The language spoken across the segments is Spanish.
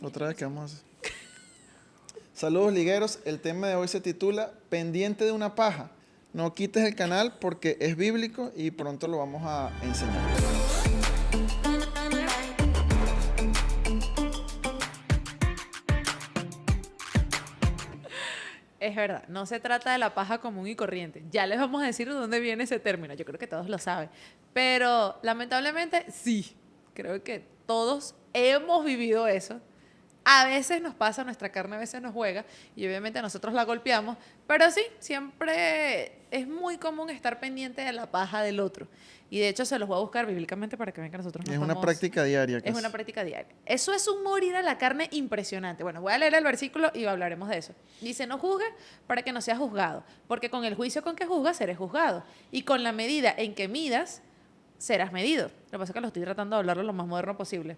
Otra vez que vamos a hacer. Saludos ligueros, el tema de hoy se titula Pendiente de una paja. No quites el canal porque es bíblico y pronto lo vamos a enseñar. Es verdad, no se trata de la paja común y corriente. Ya les vamos a decir de dónde viene ese término. Yo creo que todos lo saben. Pero lamentablemente sí, creo que todos hemos vivido eso. A veces nos pasa, nuestra carne a veces nos juega y obviamente nosotros la golpeamos, pero sí, siempre es muy común estar pendiente de la paja del otro. Y de hecho se los voy a buscar bíblicamente para que vean que nosotros no Es una estamos... práctica diaria Es casi. una práctica diaria. Eso es un morir a la carne impresionante. Bueno, voy a leer el versículo y hablaremos de eso. Dice, no juzgue para que no seas juzgado, porque con el juicio con que juzgas serás juzgado, y con la medida en que midas serás medido. Lo que pasa es que lo estoy tratando de hablarlo lo más moderno posible.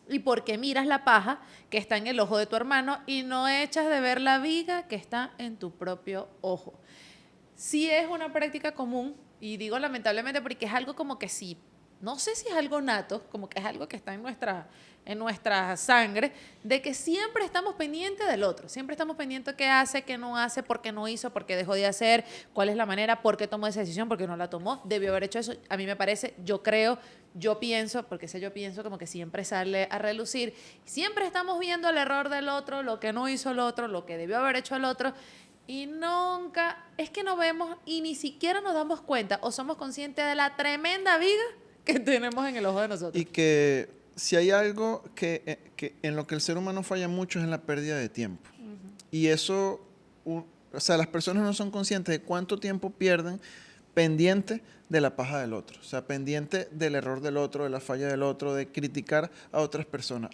Y porque miras la paja que está en el ojo de tu hermano y no echas de ver la viga que está en tu propio ojo. Sí es una práctica común, y digo lamentablemente porque es algo como que sí, no sé si es algo nato, como que es algo que está en nuestra sangre, de que siempre estamos pendientes del otro, siempre estamos pendientes qué hace, qué no hace, por qué no hizo, por qué dejó de hacer, cuál es la manera, por qué tomó esa decisión, por qué no la tomó, debió haber hecho eso. A mí me parece, yo creo, yo pienso, porque sé yo pienso como que siempre sale a relucir, siempre estamos viendo el error del otro, lo que no hizo el otro, lo que debió haber hecho el otro, y nunca, es que no vemos y ni siquiera nos damos cuenta o somos conscientes de la tremenda viga que tenemos en el ojo de nosotros. Y que si hay algo que en lo que el ser humano falla mucho es en la pérdida de tiempo. Y eso, o sea, las personas no son conscientes de cuánto tiempo pierden pendiente de la paja del otro, o sea, pendiente del error del otro, de la falla del otro, de criticar a otras personas.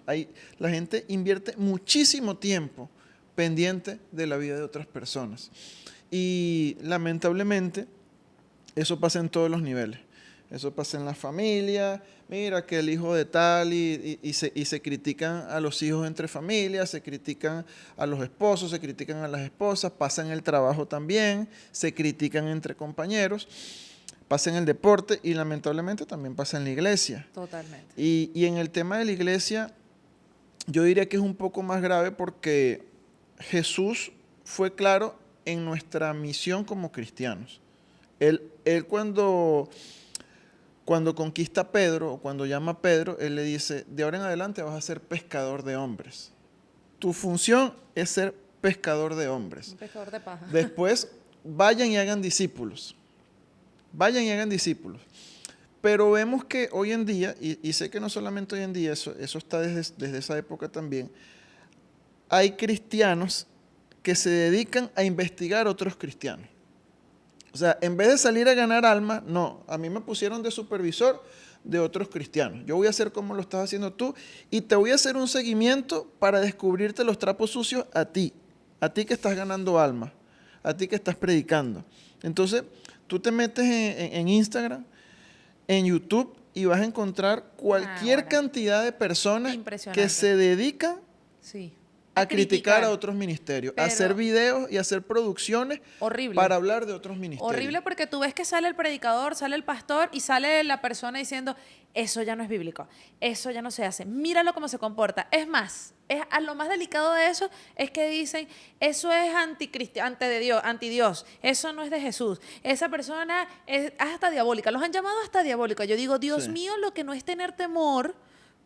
La gente invierte muchísimo tiempo pendiente de la vida de otras personas. Y lamentablemente eso pasa en todos los niveles. Eso pasa en la familia, mira que el hijo de tal y se critican a los hijos entre familias, se critican a los esposos, se critican a las esposas, pasa en el trabajo también, se critican entre compañeros, pasa en el deporte y lamentablemente también pasa en la iglesia. Totalmente. Y en el tema de la iglesia, yo diría que es un poco más grave porque Jesús fue claro en nuestra misión como cristianos. Él cuando conquista a Pedro, o cuando llama a Pedro, él le dice, de ahora en adelante vas a ser pescador de hombres. Tu función es ser pescador de hombres. Un pescador de paja. Después, vayan y hagan discípulos. Vayan y hagan discípulos. Pero vemos que hoy en día, y sé que no solamente hoy en día, eso está desde esa época también, hay cristianos que se dedican a investigar a otros cristianos. O sea, en vez de salir a ganar almas, no, a mí me pusieron de supervisor de otros cristianos. Yo voy a hacer como lo estás haciendo tú y te voy a hacer un seguimiento para descubrirte los trapos sucios a ti que estás ganando almas, a ti que estás predicando. Entonces, tú te metes en Instagram, en YouTube y vas a encontrar cualquier cantidad de personas que se dedican sí. a criticar a otros ministerios, a hacer videos y a hacer producciones para hablar de otros ministerios. Horrible porque tú ves que sale el predicador, sale el pastor y sale la persona diciendo, eso ya no es bíblico, eso ya no se hace, míralo cómo se comporta. Es más, a lo más delicado de eso es que dicen, eso es anti Dios, eso no es de Jesús, esa persona es hasta diabólica, los han llamado hasta diabólica. Yo digo, Dios mío, lo que no es tener temor.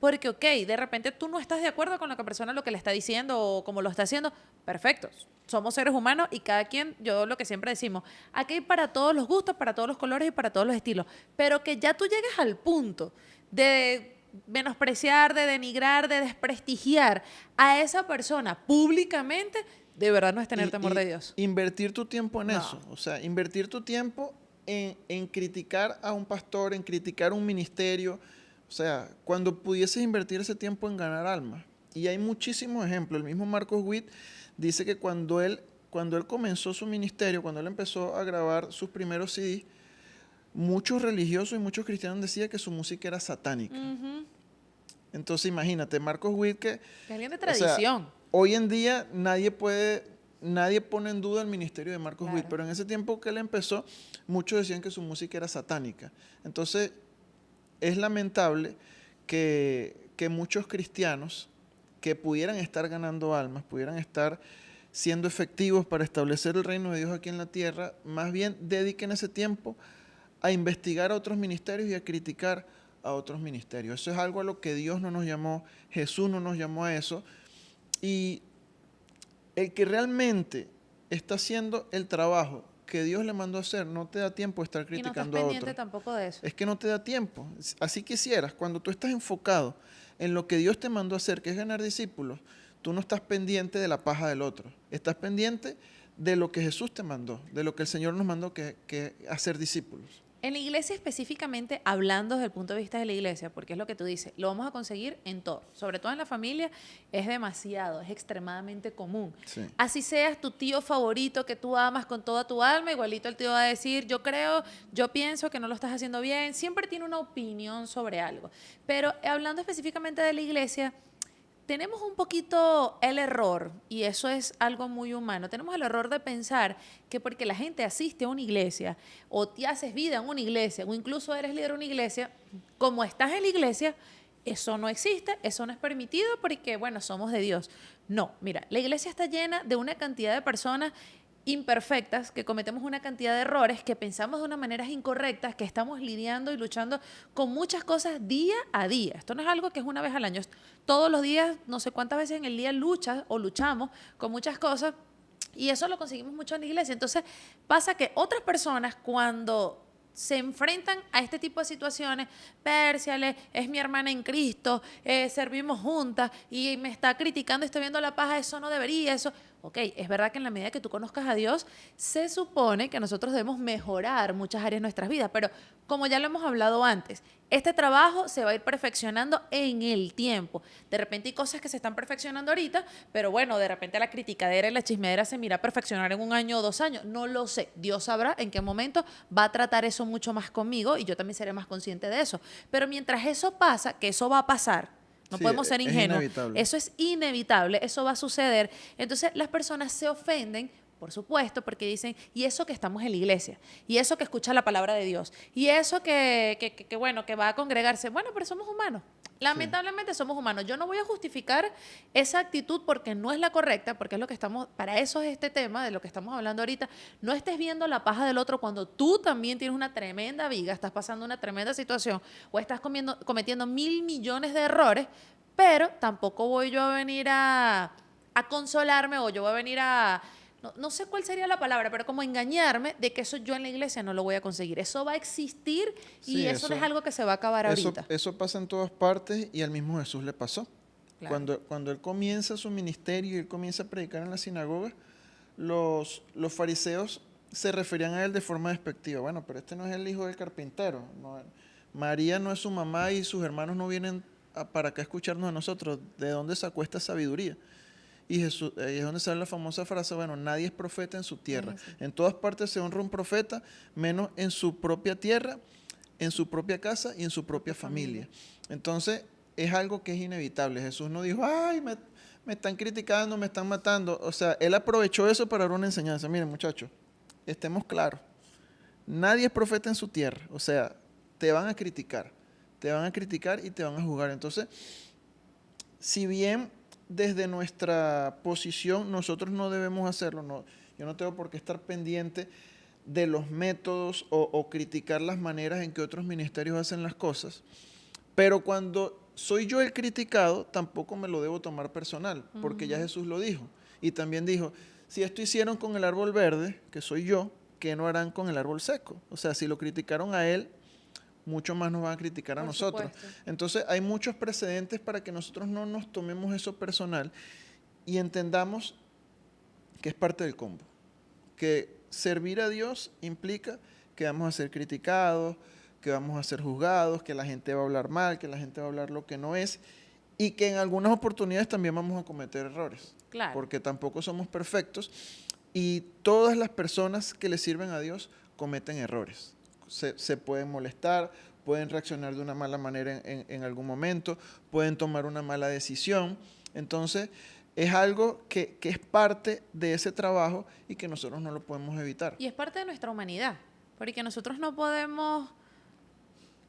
Porque, ok, de repente tú no estás de acuerdo con la persona lo que le está diciendo o como lo está haciendo. Perfecto. Somos seres humanos y cada quien, yo lo que siempre decimos, aquí hay para todos los gustos, para todos los colores y para todos los estilos. Pero que ya tú llegues al punto de menospreciar, de denigrar, de desprestigiar a esa persona públicamente, de verdad no es tener temor de Dios. Invertir tu tiempo en eso. O sea, invertir tu tiempo en criticar a un pastor, en criticar un ministerio. O sea, cuando pudieses invertir ese tiempo en ganar almas. Y hay muchísimos ejemplos. El mismo Marcos Witt dice que cuando él comenzó su ministerio, cuando él empezó a grabar sus primeros CDs, muchos religiosos y muchos cristianos decían que su música era satánica. Entonces imagínate, Marcos Witt que alguien de tradición. O sea, hoy en día nadie pone en duda el ministerio de Marcos Witt, pero en ese tiempo que él empezó, muchos decían que su música era satánica. Entonces, es lamentable que muchos cristianos que pudieran estar ganando almas, pudieran estar siendo efectivos para establecer el reino de Dios aquí en la tierra, más bien dediquen ese tiempo a investigar a otros ministerios y a criticar a otros ministerios. Eso es algo a lo que Dios no nos llamó, Jesús no nos llamó a eso. Y el que realmente está haciendo el trabajo que Dios le mandó a hacer, no te da tiempo de estar criticando a otros. Y no estás pendiente tampoco de eso. Es que no te da tiempo. Así quisieras, cuando tú estás enfocado en lo que Dios te mandó a hacer, que es ganar discípulos, tú no estás pendiente de la paja del otro. Estás pendiente de lo que Jesús te mandó, de lo que el Señor nos mandó, que hacer discípulos. En la iglesia específicamente, hablando desde el punto de vista de la iglesia, porque es lo que tú dices, lo vamos a conseguir en todo, sobre todo en la familia, es demasiado, es extremadamente común. Sí. Así seas tu tío favorito que tú amas con toda tu alma, igualito el tío va a decir, yo creo, yo pienso que no lo estás haciendo bien, siempre tiene una opinión sobre algo. Pero hablando específicamente de la iglesia, tenemos un poquito el error, y eso es algo muy humano, tenemos el error de pensar que porque la gente asiste a una iglesia o te haces vida en una iglesia o incluso eres líder de una iglesia, como estás en la iglesia, eso no existe, eso no es permitido porque, bueno, somos de Dios. No, mira, la iglesia está llena de una cantidad de personas imperfectas, que cometemos una cantidad de errores, que pensamos de una manera incorrecta, que estamos lidiando y luchando con muchas cosas día a día. Esto no es algo que es una vez al año. Todos los días, no sé cuántas veces en el día luchas o luchamos con muchas cosas y eso lo conseguimos mucho en la iglesia. Entonces pasa que otras personas cuando se enfrentan a este tipo de situaciones, Pérciale, es mi hermana en Cristo, servimos juntas y me está criticando, estoy viendo la paja, eso no debería, eso. Ok, es verdad que en la medida que tú conozcas a Dios, se supone que nosotros debemos mejorar muchas áreas de nuestras vidas, pero como ya lo hemos hablado antes, este trabajo se va a ir perfeccionando en el tiempo. De repente hay cosas que se están perfeccionando ahorita, pero bueno, de repente la criticadera y la chismeadera se mira a perfeccionar en 1 año o 2 años. No lo sé. Dios sabrá en qué momento va a tratar eso mucho más conmigo y yo también seré más consciente de eso. Pero mientras eso pasa, que eso va a pasar, no Sí, podemos ser es ingenuos. inevitable. Eso es inevitable, eso va a suceder. Entonces las personas se ofenden, por supuesto, porque dicen, y eso que estamos en la iglesia, y eso que escucha la palabra de Dios, y eso bueno, que va a congregarse. Bueno, pero somos humanos. Lamentablemente somos humanos. Yo no voy a justificar esa actitud porque no es la correcta, porque es lo que estamos, para eso es este tema de lo que estamos hablando ahorita. No estés viendo la paja del otro cuando tú también tienes una tremenda viga, estás pasando una tremenda situación o estás cometiendo 1.000 millones de errores, pero tampoco voy yo a venir a consolarme o yo voy a venir a, no sé cuál sería la palabra, pero como engañarme de que eso yo en la iglesia no lo voy a conseguir. Eso va a existir y Sí, eso no es algo que se va a acabar ahorita. Eso pasa en todas partes y al mismo Jesús le pasó. Claro. Cuando él comienza su ministerio y él comienza a predicar en la sinagoga, los fariseos se referían a él de forma despectiva. Bueno, pero este no es el hijo del carpintero. No, María no es su mamá y sus hermanos no vienen para acá a escucharnos a nosotros. ¿De dónde sacó esta sabiduría? Y Jesús, es donde sale la famosa frase, bueno, nadie es profeta en su tierra. Sí. En todas partes se honra un profeta, menos en su propia tierra, en su propia casa y en su propia familia. Entonces, es algo que es inevitable. Jesús no dijo, ay, me están criticando, me están matando. O sea, él aprovechó eso para dar una enseñanza. Miren, muchachos, estemos claros. Nadie es profeta en su tierra. O sea, te van a criticar y te van a juzgar. Entonces, si bien desde nuestra posición nosotros no debemos hacerlo, no, yo no tengo por qué estar pendiente de los métodos o criticar las maneras en que otros ministerios hacen las cosas, pero cuando soy yo el criticado, tampoco me lo debo tomar personal, porque ya Jesús lo dijo. Y también dijo, si esto hicieron con el árbol verde, que soy yo, ¿qué no harán con el árbol seco? O sea, si lo criticaron a él, mucho más nos van a criticar a nosotros. Entonces hay muchos precedentes para que nosotros no nos tomemos eso personal y entendamos que es parte del combo. Que servir a Dios implica que vamos a ser criticados, que vamos a ser juzgados, que la gente va a hablar mal, que la gente va a hablar lo que no es y que en algunas oportunidades también vamos a cometer errores. Claro. Porque tampoco somos perfectos y todas las personas que le sirven a Dios cometen errores. Se pueden molestar, pueden reaccionar de una mala manera en algún momento, pueden tomar una mala decisión. Entonces, es algo que es parte de ese trabajo y que nosotros no lo podemos evitar. Y es parte de nuestra humanidad, porque nosotros no podemos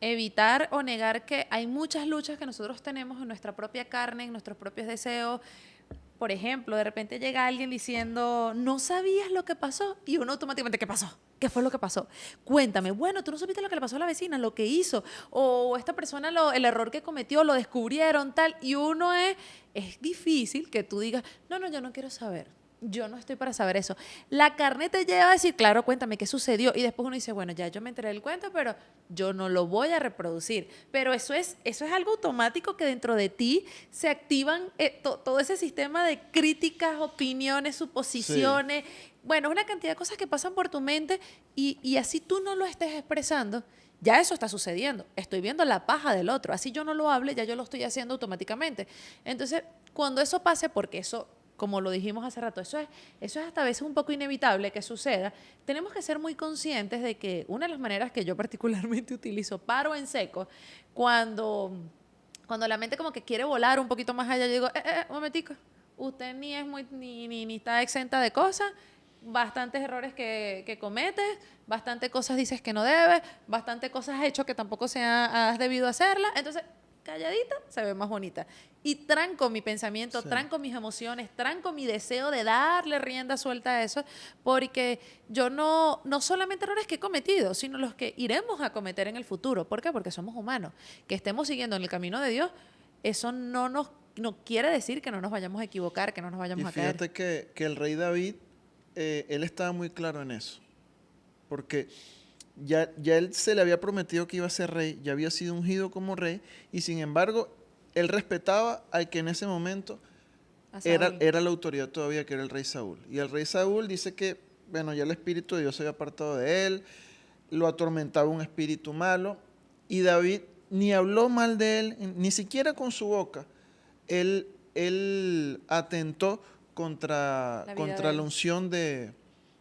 evitar o negar que hay muchas luchas que nosotros tenemos en nuestra propia carne, en nuestros propios deseos. Por ejemplo, de repente llega alguien diciendo, no sabías lo que pasó, y uno automáticamente, ¿qué pasó? ¿Qué fue lo que pasó? Cuéntame, bueno, tú no supiste lo que le pasó a la vecina, lo que hizo, o esta persona, el error que cometió, lo descubrieron, tal, y uno es difícil que tú digas, no, no, yo no quiero saber. Yo no estoy para saber eso. La carne te lleva a decir, claro, cuéntame qué sucedió. Y después uno dice, bueno, ya yo me enteré del cuento, pero yo no lo voy a reproducir. Pero eso es algo automático que dentro de ti se activan todo ese sistema de críticas, opiniones, Sí. suposiciones. Bueno, una cantidad de cosas que pasan por tu mente y así tú no lo estés expresando. Ya eso está sucediendo. Estoy viendo la paja del otro. Así yo no lo hable, ya yo lo estoy haciendo automáticamente. Entonces, cuando eso pase, porque eso como lo dijimos hace rato, eso es hasta a veces un poco inevitable que suceda, tenemos que ser muy conscientes de que una de las maneras que yo particularmente utilizo, paro en seco, cuando, cuando la mente como que quiere volar un poquito más allá, yo digo, un momentico, usted ni es muy, ni está exenta de cosas, bastantes errores que cometes, bastantes cosas dices que no debes, bastantes cosas has hecho que tampoco has debido hacerla, entonces calladita se ve más bonita. Y tranco mi pensamiento, Sí. tranco mis emociones, tranco mi deseo de darle rienda suelta a eso, porque yo no solamente errores que he cometido, sino los que iremos a cometer en el futuro. ¿Por qué? Porque somos humanos. Que estemos siguiendo en el camino de Dios, eso no quiere decir que no nos vayamos a equivocar, que no nos Y vayamos a caer. fíjate que el rey David, él estaba muy claro en eso, porque ya él se le había prometido que iba a ser rey, ya había sido ungido como rey, y sin embargo, él respetaba al que en ese momento A Saúl. era la autoridad todavía, que era el rey Saúl. Y el rey Saúl dice que, bueno, ya el Espíritu de Dios se había apartado de él, lo atormentaba un espíritu malo, y David ni habló mal de él, ni siquiera con su boca. Él atentó La vida de contra la él. unción Lo de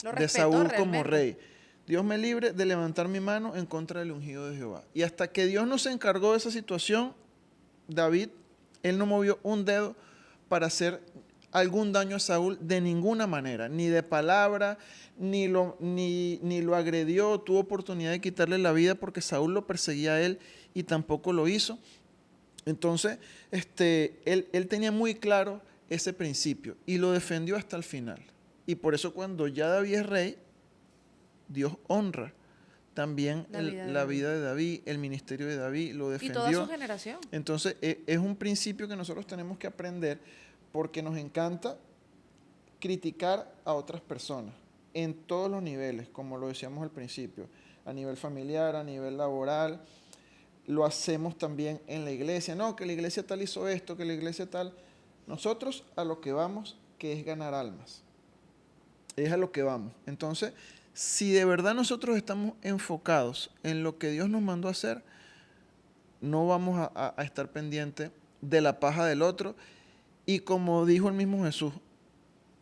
respetó Saúl como realmente. rey. Dios me libre de levantar mi mano en contra del ungido de Jehová. Y hasta que Dios no se encargó de esa situación, David, él no movió un dedo para hacer algún daño a Saúl de ninguna manera, ni de palabra, ni lo agredió, tuvo oportunidad de quitarle la vida porque Saúl lo perseguía a él y tampoco lo hizo. Entonces, él tenía muy claro ese principio y lo defendió hasta el final. Y por eso cuando ya David es rey, Dios honra también La vida de la David. vida de David, el ministerio de David, lo Y toda su defendió. generación. Entonces, es un principio que nosotros tenemos que aprender porque nos encanta criticar a otras personas en todos los niveles, como lo decíamos al principio, a nivel familiar, a nivel laboral, lo hacemos también en la iglesia. No, que la iglesia tal hizo esto, que la iglesia tal. Nosotros a lo que vamos, que es ganar almas. Es a lo que vamos. Entonces, si de verdad nosotros estamos enfocados en lo que Dios nos mandó a hacer, no vamos a estar pendientes de la paja del otro. Y como dijo el mismo Jesús,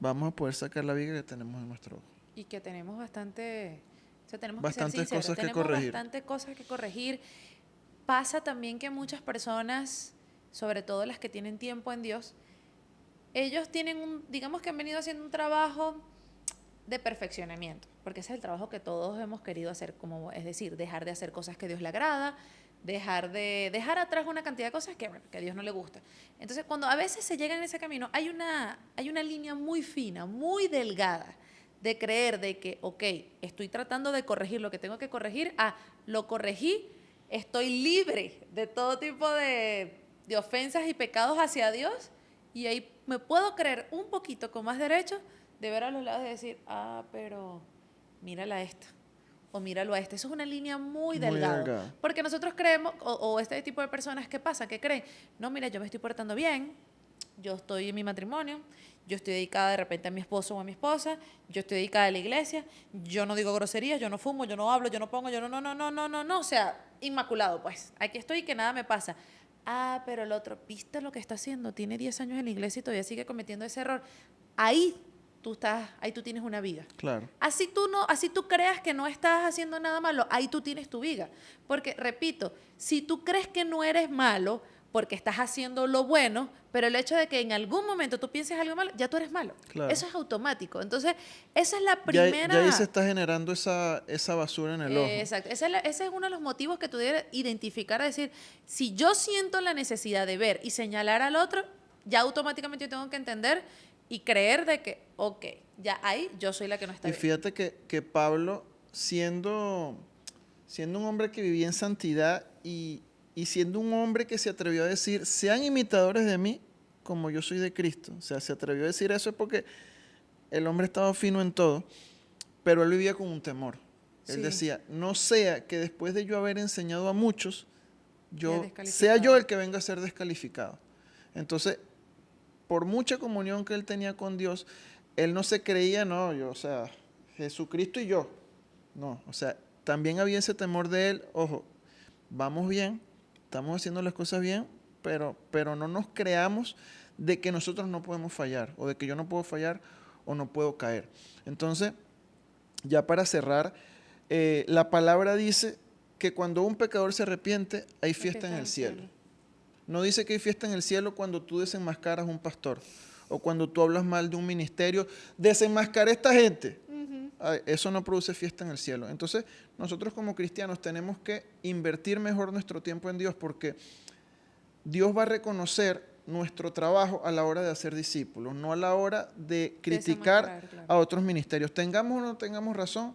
vamos a poder sacar la viga que tenemos en nuestro ojo. Y que tenemos bastante, o sea, tenemos que ser Bastantes sinceros, cosas que tenemos corregir. bastante cosas que corregir. Pasa también que muchas personas, sobre todo las que tienen tiempo en Dios, ellos tienen digamos que han venido haciendo un trabajo de perfeccionamiento, porque ese es el trabajo que todos hemos querido hacer, como es decir, dejar de hacer cosas que a Dios le agrada, dejar atrás una cantidad de cosas bueno, que a Dios no le gusta. Entonces, cuando a veces se llega en ese camino, hay una línea muy fina, muy delgada de creer de que, ok, estoy tratando de corregir lo que tengo que corregir, lo corregí, estoy libre de todo tipo de ofensas y pecados hacia Dios, y ahí me puedo creer un poquito con más derecho de ver a los lados y decir, pero mírala a esta o míralo a este. Eso es una línea muy Muy delgada. delgada. Porque nosotros creemos, o este tipo de personas, ¿qué pasa? Que creen, no, mira, yo me estoy portando bien, yo estoy en mi matrimonio, yo estoy dedicada de repente a mi esposo o a mi esposa, yo estoy dedicada a la iglesia, yo no digo groserías, yo no fumo, yo no hablo, yo no pongo, yo no, o sea, inmaculado, pues. Aquí estoy y que nada me pasa. Pero el otro, ¿viste lo que está haciendo? Tiene 10 años en la iglesia y todavía sigue cometiendo ese error. Ahí ahí tú tienes una viga. Claro. Así tú creas que no estás haciendo nada malo, ahí tú tienes tu viga. Porque, repito, si tú crees que no eres malo, porque estás haciendo lo bueno, pero el hecho de que en algún momento tú pienses algo malo, ya tú eres malo. Claro. Eso es automático. Entonces, esa es la Ya, primera... ya ahí se está generando esa basura en el ojo. Exacto. Ese es uno de los motivos que tú debes identificar, a decir, si yo siento la necesidad de ver y señalar al otro, ya automáticamente yo tengo que entender y creer de que, ok, ya ahí yo soy la que no está Y bien. fíjate que Pablo, siendo un hombre que vivía en santidad y siendo un hombre que se atrevió a decir, sean imitadores de mí como yo soy de Cristo. O sea, se atrevió a decir eso es porque el hombre estaba fino en todo, pero él vivía con un temor. Él Sí. decía, no sea que después de yo haber enseñado a muchos, sea descalificado. yo el que venga a ser descalificado. Entonces, por mucha comunión que él tenía con Dios, él no se creía, no, yo, o sea, Jesucristo y yo. No, o sea, también había ese temor de él, ojo, vamos bien, estamos haciendo las cosas bien, pero no nos creamos de que nosotros no podemos fallar, o de que yo no puedo fallar o no puedo caer. Entonces, ya para cerrar, la palabra dice que cuando un pecador se arrepiente, hay fiesta en el cielo. No dice que hay fiesta en el cielo cuando tú desenmascaras a un pastor o cuando tú hablas mal de un ministerio. Desenmascaré a esta gente. Ay, eso no produce fiesta en el cielo. Entonces, nosotros como cristianos tenemos que invertir mejor nuestro tiempo en Dios porque Dios va a reconocer nuestro trabajo a la hora de hacer discípulos, no a la hora de criticar Claro. a otros ministerios. Tengamos o no tengamos razón,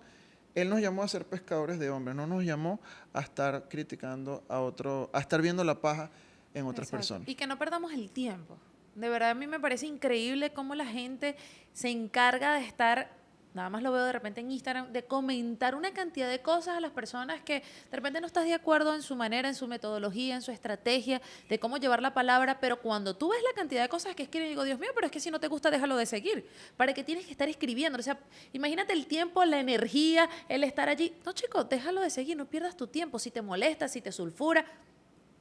Él nos llamó a ser pescadores de hombres, no nos llamó a estar criticando a otro, a estar viendo la paja en otras Exacto. personas. Y que no perdamos el tiempo. De verdad, a mí me parece increíble cómo la gente se encarga de estar, nada más lo veo de repente en Instagram, de comentar una cantidad de cosas a las personas que de repente no estás de acuerdo en su manera, en su metodología, en su estrategia, de cómo llevar la palabra, pero cuando tú ves la cantidad de cosas que escriben, digo, Dios mío, pero es que si no te gusta, déjalo de seguir. ¿Para qué tienes que estar escribiendo? O sea, imagínate el tiempo, la energía, el estar allí. No, chicos, déjalo de seguir, no pierdas tu tiempo. Si te molesta, si te sulfura,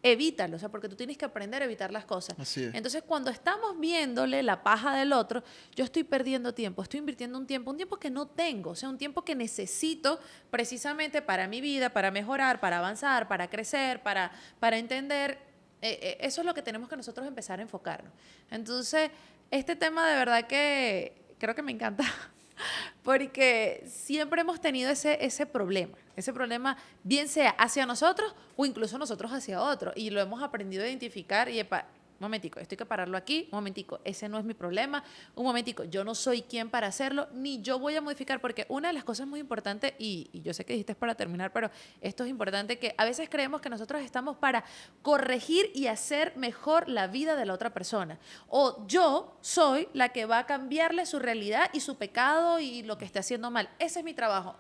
evítalo, o sea, porque tú tienes que aprender a evitar las cosas. Así es. Entonces, cuando estamos viéndole la paja del otro, yo estoy perdiendo tiempo, estoy invirtiendo un tiempo que no tengo, o sea, un tiempo que necesito precisamente para mi vida, para mejorar, para avanzar, para crecer, para entender. Eso es lo que tenemos que nosotros empezar a enfocarnos. Entonces, este tema de verdad que creo que me encanta. Porque siempre hemos tenido ese problema, bien sea hacia nosotros o incluso nosotros hacia otros, y lo hemos aprendido a identificar y, un momentico, esto hay que pararlo aquí, un momentico, ese no es mi problema, un momentico, yo no soy quien para hacerlo, ni yo voy a modificar, porque una de las cosas muy importantes, y yo sé que dijiste es para terminar, pero esto es importante, que a veces creemos que nosotros estamos para corregir y hacer mejor la vida de la otra persona, o yo soy la que va a cambiarle su realidad y su pecado y lo que esté haciendo mal, ese es mi trabajo.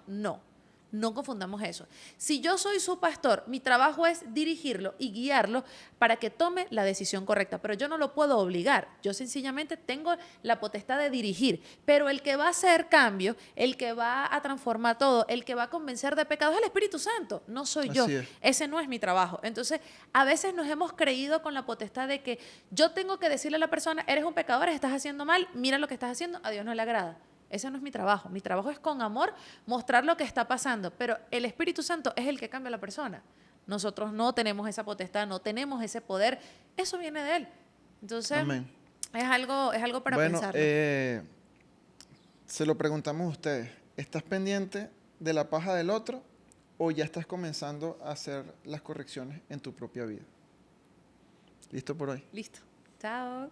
No confundamos eso. Si yo soy su pastor, mi trabajo es dirigirlo y guiarlo para que tome la decisión correcta, pero yo no lo puedo obligar. Yo sencillamente tengo la potestad de dirigir, pero el que va a hacer cambio, el que va a transformar todo, el que va a convencer de pecado es el Espíritu Santo, no soy yo. Así es. Ese no es mi trabajo. Entonces, a veces nos hemos creído con la potestad de que yo tengo que decirle a la persona, eres un pecador, estás haciendo mal, mira lo que estás haciendo, a Dios no le agrada. Ese no es mi trabajo. Mi trabajo es con amor mostrar lo que está pasando, pero el Espíritu Santo es el que cambia a la persona. Nosotros no tenemos esa potestad, no tenemos ese poder. Eso viene de Él. Entonces, Amén. es algo para Bueno, pensarlo. se lo preguntamos a ustedes. ¿Estás pendiente de la paja del otro o ya estás comenzando a hacer las correcciones en tu propia vida? ¿Listo por hoy? Listo. Chao.